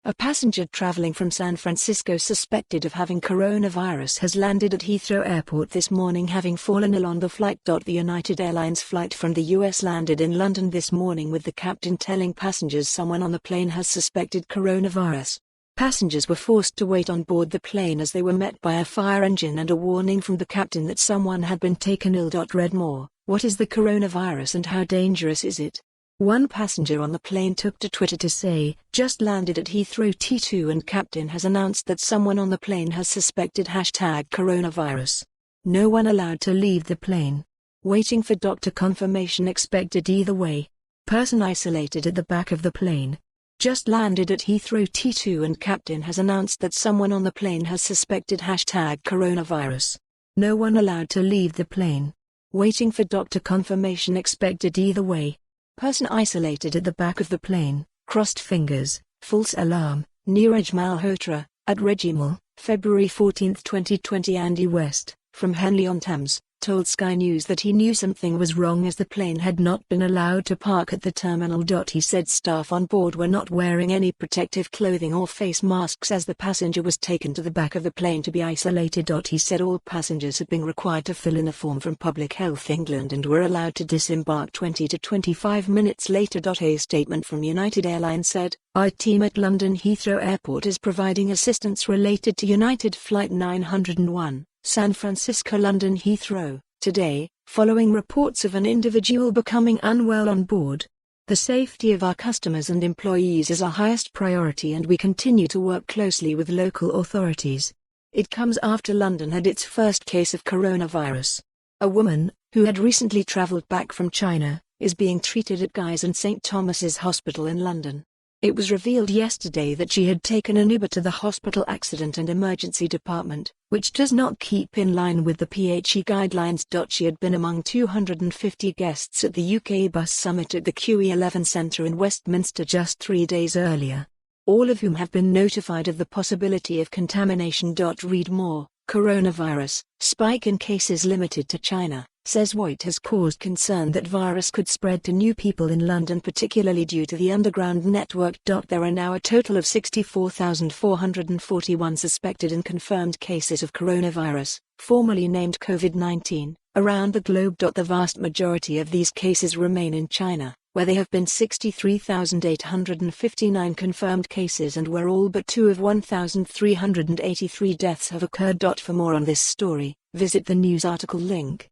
A passenger traveling from San Francisco suspected of having coronavirus has landed at Heathrow Airport this morning, having fallen ill on the flight. The United Airlines flight from the US landed in London this morning, with the captain telling passengers someone on the plane has suspected coronavirus. Passengers were forced to wait on board the plane as they were met by a fire engine and a warning from the captain that someone had been taken ill. Read more: what is the coronavirus and how dangerous is it? One passenger on the plane took to Twitter to say, "Just landed at Heathrow T2 and captain has announced that someone on the plane has suspected #coronavirus. No one allowed to leave the plane. Waiting for doctor confirmation expected either way. Person isolated at the back of the plane. Just landed at Heathrow T2 and captain has announced that someone on the plane has suspected #coronavirus. No one allowed to leave the plane. Waiting for doctor confirmation expected either way. Person isolated at the back of the plane, crossed fingers, false alarm." Neeraj Malhotra, at Regimal, February 14, 2020. Andy West, from Henley-on-Thames, told Sky News that he knew something was wrong as the plane had not been allowed to park at the terminal. He said staff on board were not wearing any protective clothing or face masks as the passenger was taken to the back of the plane to be isolated. He said all passengers had been required to fill in a form from Public Health England and were allowed to disembark 20 to 25 minutes later. A statement from United Airlines said, "Our team at London Heathrow Airport is providing assistance related to United Flight 901. San Francisco-London Heathrow, today, following reports of an individual becoming unwell on board. The safety of our customers and employees is our highest priority and we continue to work closely with local authorities." It comes after London had its first case of coronavirus. A woman, who had recently travelled back from China, is being treated at Guy's and St Thomas's Hospital in London. It was revealed yesterday that she had taken an Uber to the hospital accident and emergency department, which does not keep in line with the PHE guidelines. She had been among 250 guests at the UK Bus Summit at the QE11 Centre in Westminster just 3 days earlier, all of whom have been notified of the possibility of contamination. Read more: coronavirus, spike in cases limited to China, says White has caused concern that virus could spread to new people in London, particularly due to the underground network. There are now a total of 64,441 suspected and confirmed cases of coronavirus, formerly named COVID-19, around the globe. The vast majority of these cases remain in China, where there have been 63,859 confirmed cases and where all but 2 of 1,383 deaths have occurred. For more on this story, visit the news article link.